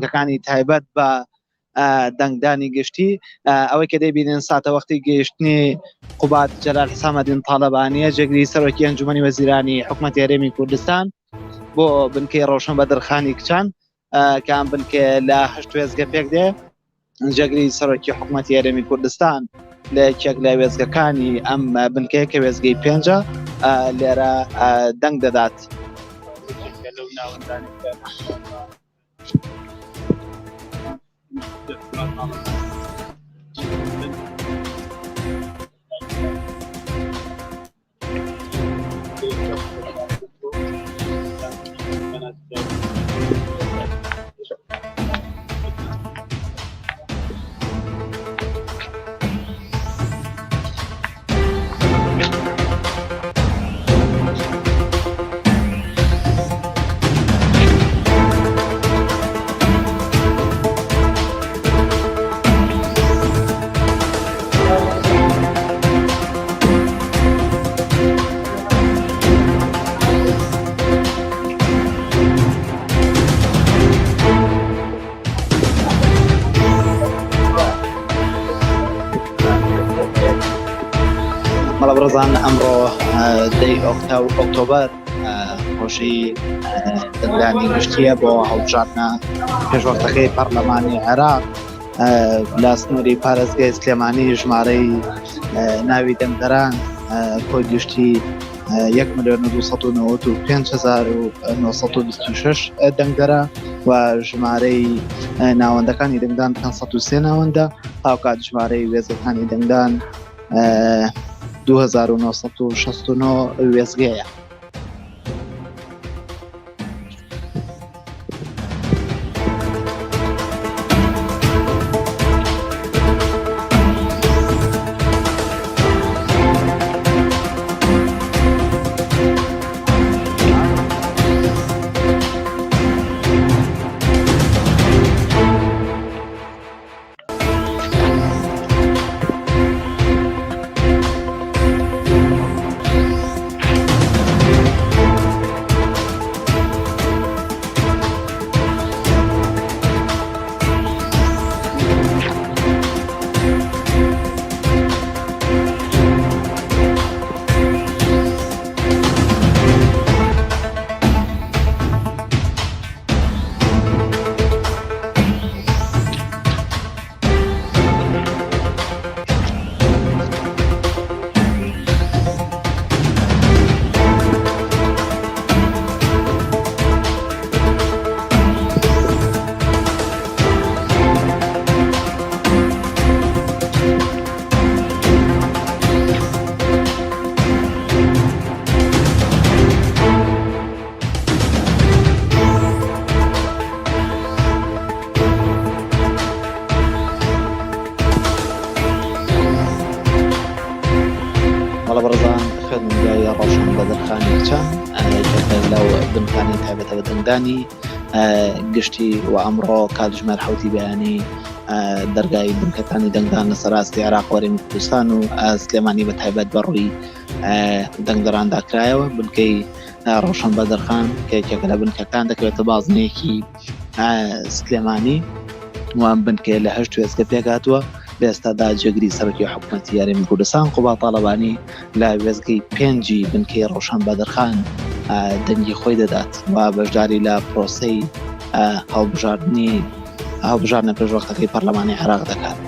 بنکەکانی تایبەت بە دەنگدانی گشتی ئەوەی کە دەبینن ساتە وەختی گەیشتنی قوبات جەلال حسامەدین تاالبانیە جێگری سەرۆکی ئەنجومەنی وەزیرانی حکوومەتی هەرێمی کوردستان بۆ بنکەی ڕۆشن بەدرخانی کچان کام بنکە لە هەشت وێزگە پێک دێ جێگری سەرۆکی حکوومەتی هەرێمی کوردستان لە یەکێک لە وێزگەکانی ئەم بنکەیە کە وێزگەی پێنجە لێرە دەنگ دەدات. بەڕێزان ئەمڕۆ دەی ئۆکتۆبەر ڕۆژی دەنگدانی گشتیە بۆ هەڵبژاردنە پێشوەختەکەی پەرلەمانی عێراق لە سنووری پارێزگای سلێمانی ژمارەی ناوی دەنگدەران کۆی گشتی 1,295,926 دەنگدەرە و ژمارەی ناوەندەکانی دەنگدان 503 ناوەندە هاوکات ژمارەی وێزەکانی دەنگدان 2969 وێزگەیە. بەڕێزان خوێندنگای ڕۆشن بەدرخانی کچان لەو بنکانی تایبەتە بە دەنگدانی گشتی و ئەمڕۆ کاتژمێر حوتی بەیانی دەرگای بنکەکانی دەنگدان لە سەراستی عێراق وەرێمی کوردستان و سلێمانی بە تایبەت بەڕووی دەنگدەران داکرایەوە. بنکەی ڕۆشن بەدرخان کە یەکێکە لە بنکەکان دەکەوێتە بازنەیەکی سلێمانی وان بنکە لە هەشت وێزگە پێکاتوە. بێستادا جێگری سەرۆکی حکوومەتی هەرێمی کوردستان قوبات تاالبانی لە وێزگەی پێنجی بنکەی ڕۆشن بەدرخان دەنگی خۆی دەدات و بەشداری لە پرۆسەی هەڵبژاردنە پێشوەختەکەی پەرلەمانی عێراق دەکات.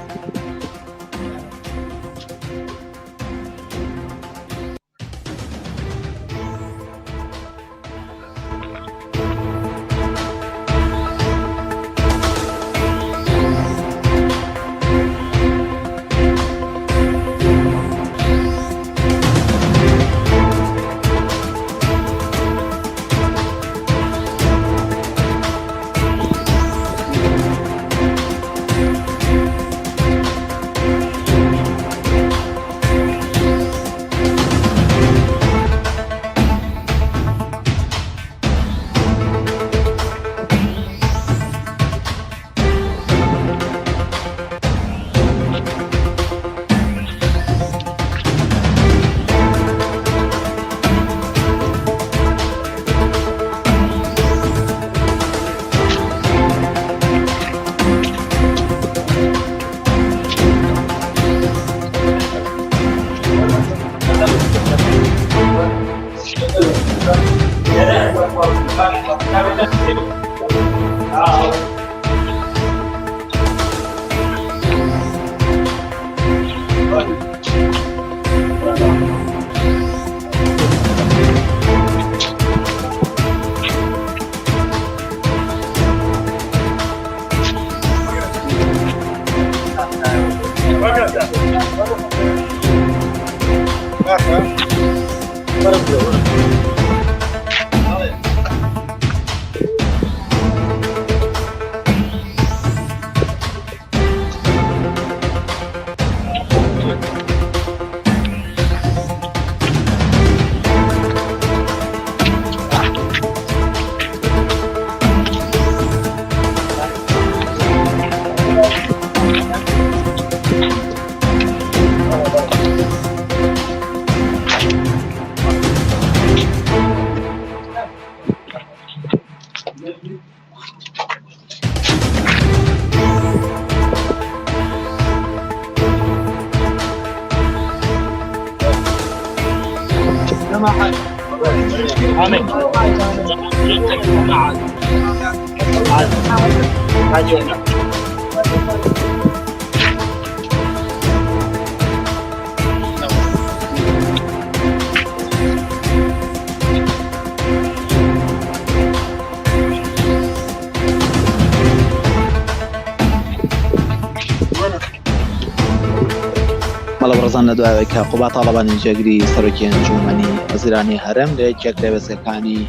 مەڵە بڕزان لە دوایەوەی کە قوبا تاڵەبانی جێگری سەرۆکی ئەنجومەنی وەزیرانی هەرێم لە یەکێک لە وێستگەکانی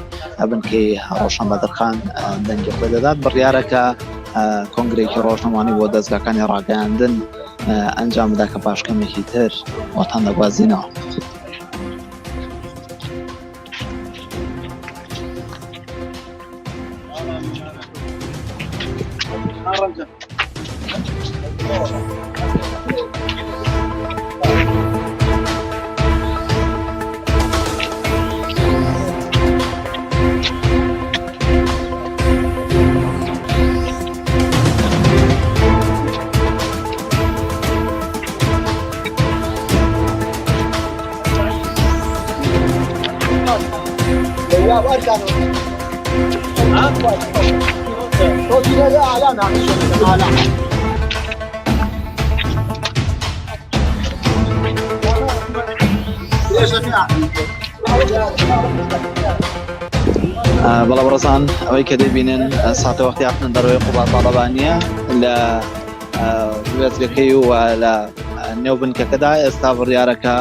هەبنکەی ڕۆشن بەدرخان دەنگی خۆی دەدات بڕیارەکە کۆنگرێکی ڕۆژنەمانی بۆ دەستگاکانی ڕاگەیاندن ئەنجام بدا کە پاشکەمێکی تر وەتان دەگوازینەوە. بەڵە بڕزان ئەوەی کە دەبینن ساتە وەختی هاتنە دەرەوەی قوبا تاڵەبانیە لە وێستگەکەی و لە نێو بنکەکەدا ئێستا بڕیارەکە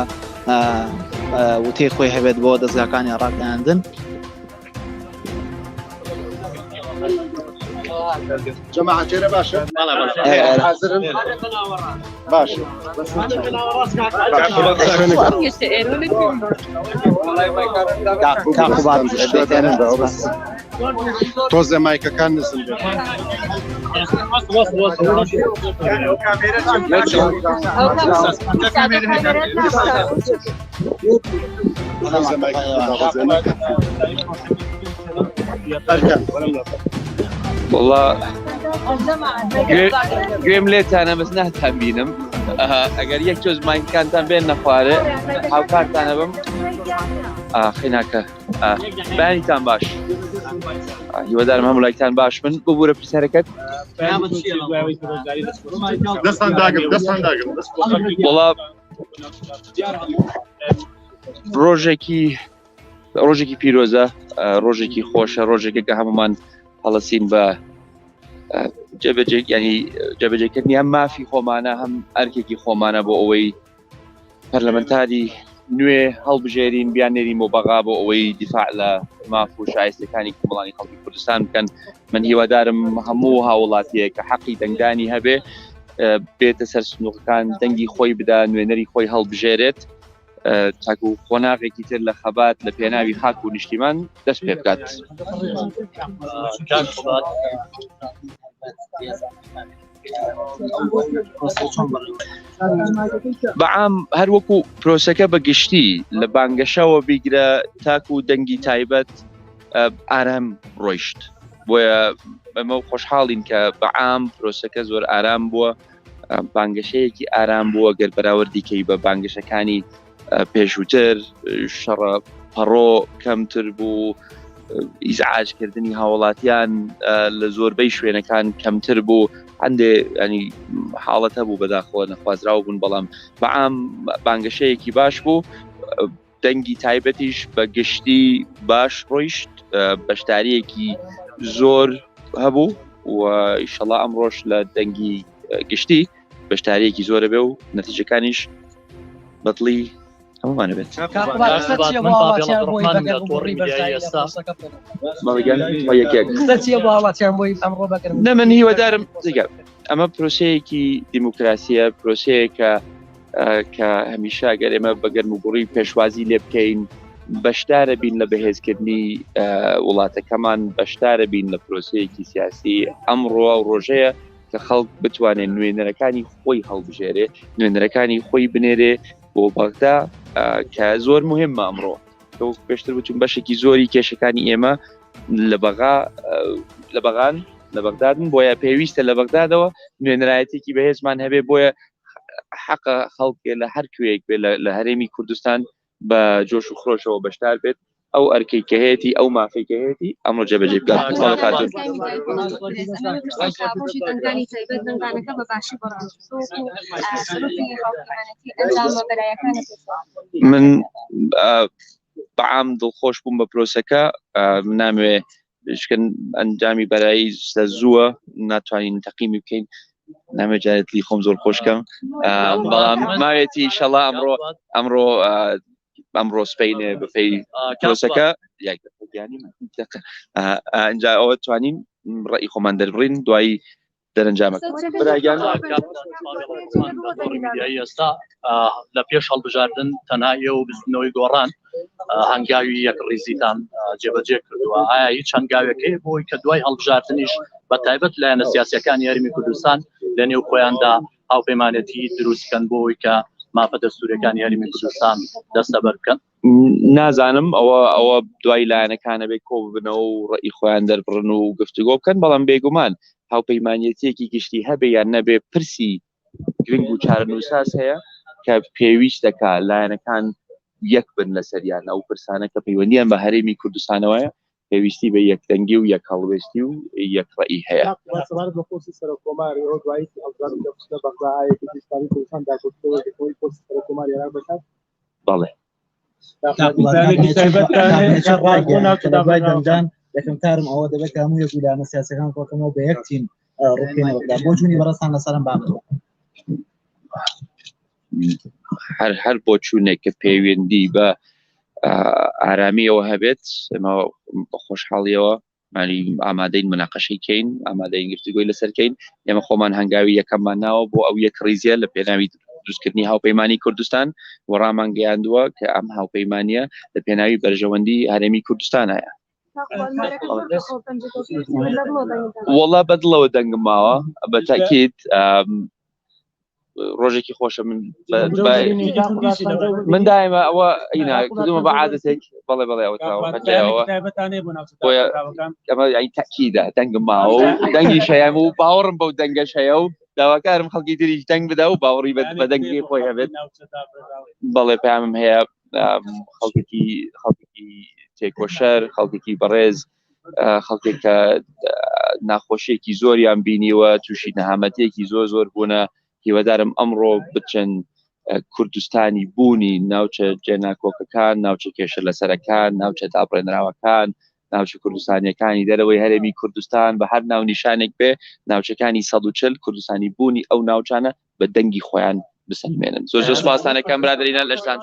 وتەی خۆی هەبێت بۆ دەستگاکانی ڕاگەیاندن. جماعة جيرة باشا حاضرين باشا توزع مايكا كان نزل والله گوێم لێتانە بەس ناتان بینم ئەگەر یەک جۆز مایکانتان بێن نەخوارێ هاوکارتانە بم خیناکە بەیانیتان باش هیوادارم هەموو لایتان باش من ببوورە پرسیارەکەت دەستان داگم وڵا ڕۆژێکی پیرۆزە ڕۆژێکی خۆشە ڕۆژێکە کە هەمومان هەڵەسین بە جێبەجێکردنی هەم مافی خۆمانە هەم ئەرکێکی خۆمانە بۆ ئەوەی پەرلەمەنتاری نوێ هەڵبژێرین بیانێرین بۆ بەغا بۆ ئەوەی دیفاع لە ماف و شایستەکانی کۆمەڵانی خەڵکی کوردستان بکەن. من هیوادارم هەموو هاوڵاتیە کە حەقی دەنگدانی هەبێ بێتە سەر سنووقەکان دەنگی خۆی بدا نوێنەری خۆی هەڵبژێرێت تاکو خۆناغێکی تر لە خەبات لە پێناوی خاک و نیشتیمان دەست پێ بکات. بەعام هەر وەکو پرۆسەکە بەگشتی لە بانگەشەوە بیگرە تاکو و دەنگی تایبەت ئارام ڕۆیشت بۆیە ئەمە خۆشحاڵین کە بەعام پرۆسەکە زۆر ئارام بووە بانگەشەیەکی ئارام بووە گەر بەراوردیکەی بە بانگەشەکانی پێشووتر شەڕە پەڕۆ کەمتر بوو ئیزعاجکردنی هاوڵاتیان لە زۆربەی شوێنەکان کەمتر بوو هەندێ ینی حاڵەتە بوو بەداخۆ نەخوازراوە بوون بەڵام بەعام بانگەشەیەکی باش بوو دەنگی تایبەتیش بە گشتی باش ڕۆیشت بەشداریەکی زۆر هەبوو و ئیشەڵا ئەمڕۆژ لە دەنگی گشتی بەشداریەکی زۆرە بێ و نەتیجەکانیش بەدڵی هەمومانە بێت من هیوادارم ئەمە پرۆسەیەکی دیموکراسیە پرۆسەیەکە کە هەمیشە گەر ئێمە بەگەرم و گوڕی پێشوازی لێ بکەین بەشدارە بین لە بەهێزکردنی وڵاتەکەمان بەشدارە بین لە پرۆسەیەکی سیاسی ئەمڕۆ و ڕۆژەیە کە خەڵک بتوانێت نوێنەرەکانی خۆی هەڵبژێرێ نوێنەرەکانی خۆی بنێرێ بۆ بەغدا کە زۆر مهمە ئەمڕۆ پێشتر بچون بەشێکی زۆری کێشەکانی ئێمە لە بەغان لە بەغدادن بۆیە پێویستە لە بەغدادەوە نوێنەرایەتێکی بەهێزمان هەبێ بۆیە حەقە خەڵکێ لە هەر کوێیەک بێ لە هەرێمی کوردستان بە جۆش و خرۆشەوە بەشدار بێت ئەو ئەرکەی کە هەیەی ئەو مافەی کە هەیەی ئەمڕۆ جێبەجێ بکات من بەعام دڵخۆش بووم بە پرۆسەکە ناموێ شکن ئەنجامی بەرایی زووە ناتوانین تەقیمی بکەین نامێ جارێتی خۆم زۆر خۆشکەم بەڵام ماوێتی ئیشەڵا ئەمڕۆ سپەینێ بەفەی پرۆسەکە ئەنجا ئەوە توانین ڕێی خۆمان دەربڕین دوایی دەرەنجامەکە ئێستا لە پێش هەڵبژاردن تەنها ئێوە بستنەوەی گۆڕان هەنگاوی یەک ڕیزیتان جێبەجێ کردووە ئایا هیچ هەنگاوێکەیە بۆی کە دوای هەڵبژاردنیش بە تایبەت لایەنە سیاسیەکانی هەرێمی کوردستان لە نێو خۆیاندا هاوپەیمانەتی دروستکەن بۆی کە مافە دەستوورەکانی هەرێمی کوردستان دەستەبەر بکەن نازانم ئەوە دوای لایەنەکانە بێ کۆ ببنەوە و ڕێی خۆیان دەربڕن و گفتوگۆ بکەن بەڵام بێگومان هاوپەیمانەتێکی گشتی هەبێ یان نەبێ پرسی گرنگ و چارەنووساس هەیە کە پێویستەکە لایەنەکان یەک بن لەسەریان ئەو پرسانە کە پەیوەندیان بە هەرێمی کوردستانەوەیە پێویستی بە یەکدەنگی و یەک هەڵوێستی و یەک ڕێی هەیە بەڵێ یەکەم کارم ئەوە دەبێت کە هەموو یەکولانە سیاسەکان کۆکەمەوە بە یەک تیم ڕووکەینەوە بۆ چوونی بەڕستان لەسەرم بابەوە هەر بۆ چوونێک کە پەیوەندی بە ئارامیەوە هەبێت ئەمە بە خۆشحاڵیەوە مانی ئامادەین مناقەشەی کەین ئامادەین گفتوگۆی لەسەرکەین ئێمە خۆمان هەنگاوی یەکەممان ناوە بۆ ئەو یەک ڕیزیە لە پێناوی دروستکردنی هاوپەیمانی کوردستان و ڕامان گەیاندووە کە ئەم هاوپەیمانیە لە پێناوی بەرژەوەندی هەرێمی کوردستانایە وەڵا بەدڵەوە دەنگم ماوە بە تاکید ڕۆژێکی خۆشە من دائما ئەوە کردومە بە عادەتێک بەڵێ ئەمە تاکیدە دەنگم ماوە و دەنگی شەیەم و باوەڕم بەو دەنگەش هەیە و داواکارم خەڵکی تریش دەنگ بدا و باوەڕی بە دەنگی خۆی هەبێت بەڵێ پامم هەیە خەڵکێکی تێکۆشەر خەڵکێکی بەڕێز خەڵکێک کە ناخۆشیێکی زۆریان بینیوە تووشی نەهامەتێکی زۆر بوونە هیوادارم ئەمڕۆ بچن کوردستانی بوونی ناوچە جێناکۆکەکان ناوچە کێشە لەسەرەکان ناوچە دابڕێنراوەکان ناوچە کوردستانیەکانی دەرەوەی هەرێمی کوردستان بە هەر ناو نیشانێک بێ ناوچەکانی 140 کوردستانی بوونی ئەو ناوچانە بە دەنگی خۆیان بسەلمێنن زۆر سوپاسانەکەم برادەرینە لەشتان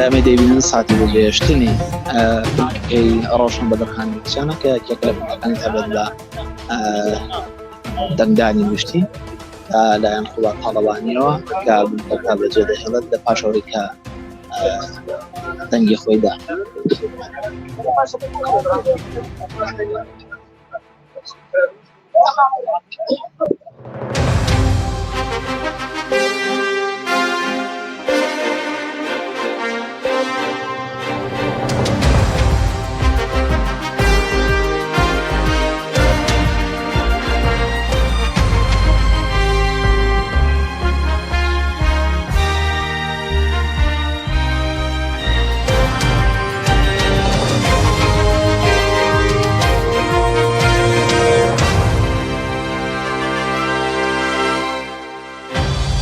ئەمە دەبینن ساتی بۆ گەیشتنی بنکەکەی ڕۆشن بەدرخانی کچانە کە یەکێک لە بنکەکانی تایبەت بە دەنگدانی گشتی لایەن خوڵات تاڵەبانیەوە کە بنکەکە بەجێ دەهێڵێت لە پاشەوەی کە دەنگی خۆی دا.